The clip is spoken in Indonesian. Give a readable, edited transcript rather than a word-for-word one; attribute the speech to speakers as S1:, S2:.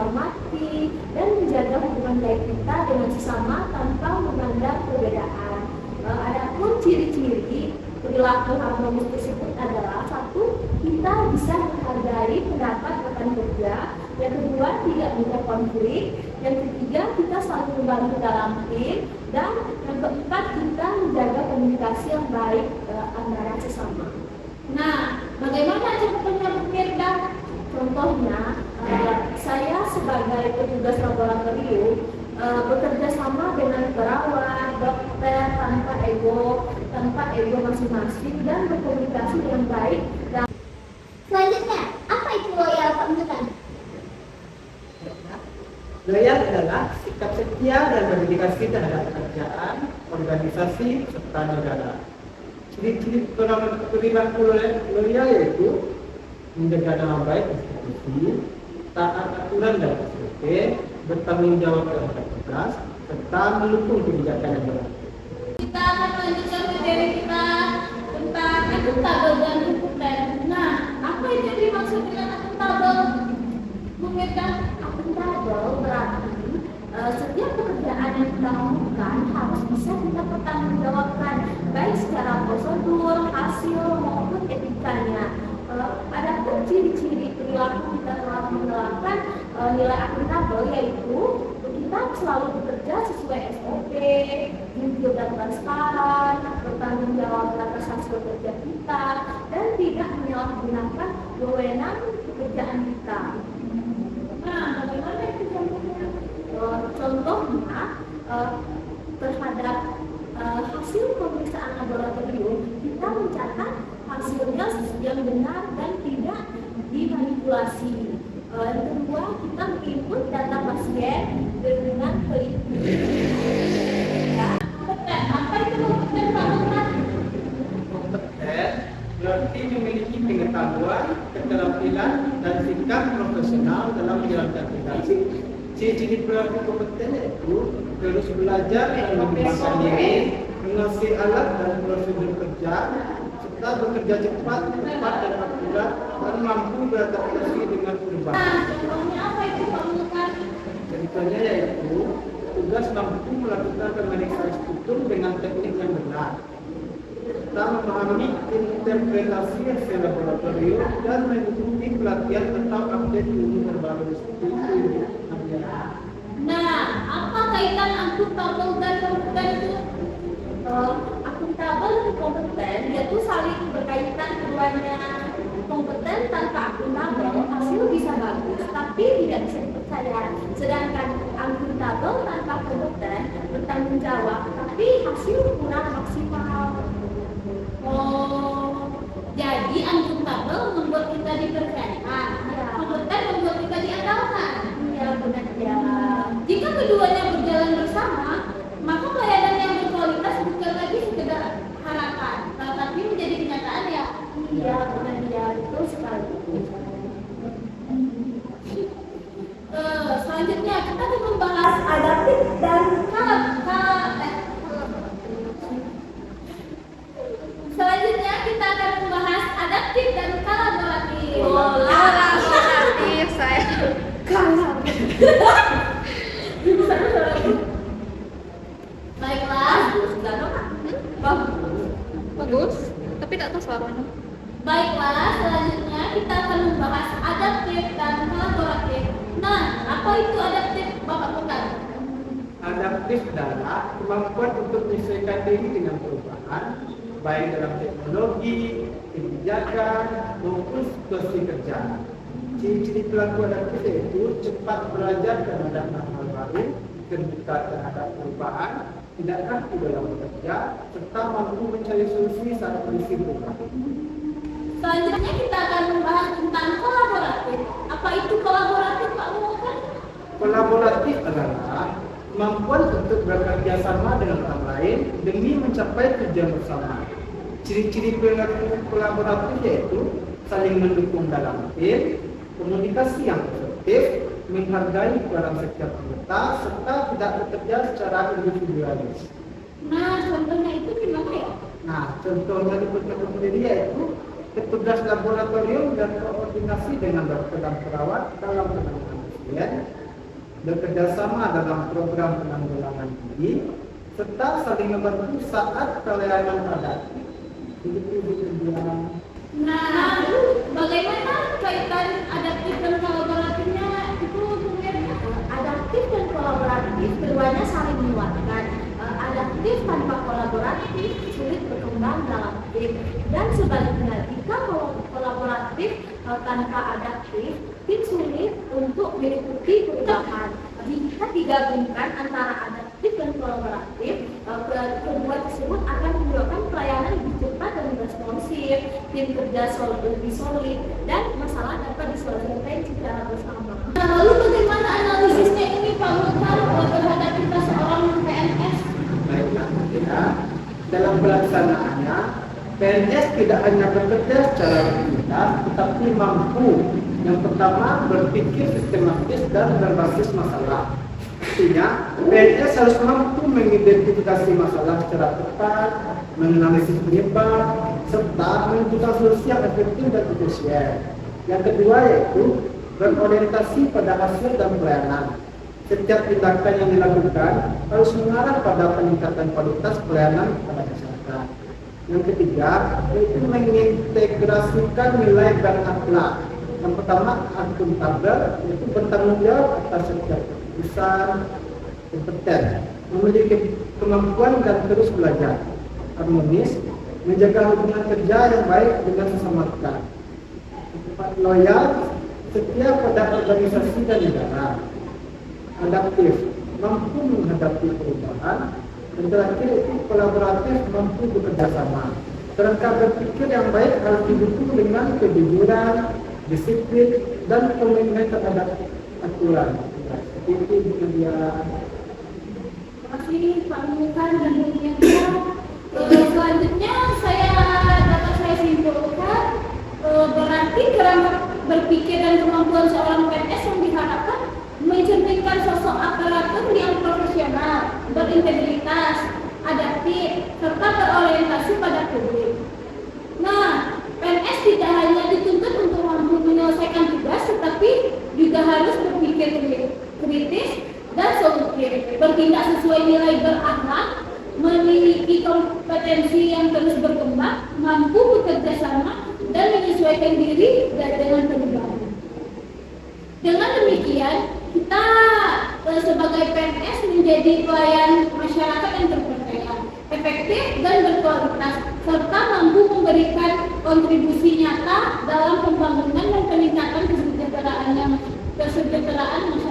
S1: menghormati, dan menjaga hubungan baik kita dengan sesama tanpa memandang perbedaan. Adapun ciri-ciri perilaku harmonis tersebut adalah: satu, kita bisa menghargai pendapat rekan kerja; yang kedua, tidak mudah konflik; yang ketiga, kita saling membantu dalam tim; dan yang keempat, kita menjaga komunikasi yang baik antara sesama. Nah, bagaimana contohnya Bu Mirda? Contohnya, saya sebagai petugas laboratorium bekerja sama dengan perawat, dokter tanpa ego masing-masing, dan berkomunikasi dengan baik. Dan
S2: selanjutnya, apa itu loyal kompeten?
S3: Loyal adalah sikap setia dan berdedikasi terhadap pekerjaan, organisasi, serta negara. Ciri-ciri perilaku loyal yaitu menjaga nama baik institusi, taat aturan dan SOP, bertanggung jawab terhadap tugas, serta mendukung kebijakan yang berlaku.
S1: kita akan melanjutkan materi kita tentang akuntabel dan kompeten. Nah, apa itu dimaksud dengan akuntabel, Bu Mirda? Akuntabel berarti setiap pekerjaan yang kita lakukan harus bisa kita pertanggungjawabkan, baik secara prosedur, hasil, maupun etikanya. Adapun ciri-ciri perilaku kita telah menerapkan nilai akuntabel, yaitu kita selalu bekerja sesuai SOP, jujur dan transparan, bertanggung jawab atas hasil kerja kita, dan tidak menyalahgunakan wewenang pekerjaan kita. Nah, bagaimana itu contohnya? Contohnya terhadap hasil pemeriksaan laboratorium, kita mencatat hasilnya yang benar dan tidak dimanipulasi. Yang kedua, kita menginput data pasien dengan teliti. Kompeten, apa itu kompeten, Pak Lukman?
S3: Kompeten berarti memiliki pengetahuan, keterampilan, dan sikap profesional dalam menjalankan tugas. Ciri-ciri perilaku kompeten yaitu terus belajar dan mengembangkan diri, menguasai alat dan prosedur kerja, serta bekerja cepat, tepat dan akurat, dan mampu beradaptasi dengan perubahan.
S1: Nah, contohnya apa itu, Pak Lukman?
S3: Contohnya yaitu tugas mampu melakukan pemeriksaan struktur dengan teknik yang benar, serta memahami interpretasi hasil laboratorium dan mengikuti pelatihan tentang update ilmu terbaru seperti itu.
S1: Nah, apa kaitan akuntabel dan kompeten itu? Akuntabel dan kompeten yaitu saling berkaitan keduanya. Kompeten tanpa akuntabel hasil bisa bagus tapi tidak bisa dipercaya. Sedangkan akuntabel tanpa kompeten bertanggung jawab tapi hasil kurang maksimal. Jadi akuntabel membuat kita dipercaya, kompeten membuat kita diandalkan. Iya, benar ya. Jika keduanya berjalan bersama, maka pelayanan yang berkualitas bukan lagi sekedar harapan, tetapi menjadi kenyataan ya. Iya, benar ya, betul sekali. Selanjutnya kita akan membahas adaptif dan Selanjutnya kita akan membahas adaptif dan kolaboratif.
S4: Kolaboratif saya.
S1: Baiklah,
S4: Bagus, tapi tak tahu suaranya.
S1: baiklah, selanjutnya kita akan membahas adaptif dan kolaboratif. Nah, apa itu adaptif, Bapak Bukan?
S3: Adaptif adalah kemampuan untuk menyesuaikan diri dengan perubahan, baik dalam teknologi, kebijakan, maupun situasi kerja. Ciri-ciri pelaku adaptif yaitu cepat belajar terhadap hal baru, terbuka terhadap perubahan, tidak kaku dalam bekerja, serta mampu mencari solusi saat kondisi berubah.
S1: Selanjutnya kita akan membahas tentang kolaboratif. Apa itu kolaboratif, Pak Bukan?
S3: Kolaboratif adalah kemampuan untuk bekerja sama dengan orang lain demi mencapai tujuan bersama. Ciri-ciri perilaku kolaboratif yaitu saling mendukung dalam tim, komunikasi yang efektif, menghargai peran setiap anggota, serta tidak bekerja secara individualis.
S1: Nah, contohnya itu gimana ya?
S3: Nah, contohnya di beberapa sendiri yaitu petugas laboratorium dan koordinasi dengan dokter dan perawat dalam penanganan. pasien, bekerjasama dalam program penanggulangan ini, serta saling membantu saat pelayanan adaptif. Begitu dia.
S1: Nah, bagaimana kaitan adaptif dan kolaboratifnya itu sebenarnya?
S2: Adaptif dan kolaboratif keduanya saling menguatkan. Adaptif tanpa kolaboratif sulit berkembang dalam tim, dan sebaliknya jika kolaboratif tanpa adaptif tim sulit untuk mengikuti perubahan. Jika digabungkan antara adaptif dan kolaboratif, kedua tersebut akan menyebabkan pelayanan lebih cepat dan responsif, tim kerja lebih solid, dan masalah dapat diselesaikan secara bersama.
S1: Nah, lalu bagaimana analisisnya ini Pak Mukhtar terhadap kita seorang PNS?
S3: Baiklah, ya. Dalam pelaksanaannya, PNS tidak hanya bekerja secara rutinitas, tetapi mampu yang pertama berpikir sistematis dan berbasis masalah. Artinya, PNS harus mampu mengidentifikasi masalah secara tepat, menganalisis penyebab, serta menentukan solusi yang efektif dan efisien. Yang kedua yaitu berorientasi pada hasil dan pelayanan. Setiap tindakan yang dilakukan harus mengarah pada peningkatan kualitas pelayanan kepada masyarakat. Yang ketiga yaitu mengintegrasikan nilai dan akhlak. Yang pertama akuntabel, yaitu bertanggung jawab atas setiap keputusan, kompeten, memiliki kemampuan dan terus belajar, harmonis, menjaga hubungan kerja yang baik dengan sesama rekan, loyal, setia pada organisasi dan negara, adaptif, mampu menghadapi perubahan, dan terakhir itu kolaboratif, mampu bekerja sama. Kerangka berpikir yang baik harus didukung dengan kejujuran, disiplin, dan komitmen terhadap aturan. Itu dia.
S1: Terima kasih Pak Mukhtar dan Bu Mirza. Selanjutnya dapat saya simpulkan berarti kerangka berpikir dan kemampuan seorang PNS yang diharapkan mencerminkan sosok aparatur yang profesional, berintegritas, adaptif, serta berorientasi pada publik. Nah, PNS tidak hanya dituntut untuk mampu menyelesaikan tugas, tetapi juga harus berpikir kritis dan solutif, bertindak sesuai nilai berakhlak, memiliki kompetensi yang terus berkembang, mampu bekerja sama, dan menyesuaikan diri dengan perubahan. Dengan demikian, kita sebagai PNS menjadi pelayan masyarakat yang terpercaya, efektif dan berkualitas, serta mampu memberikan kontribusi nyata dalam pembangunan dan peningkatan kesejahteraan masyarakat.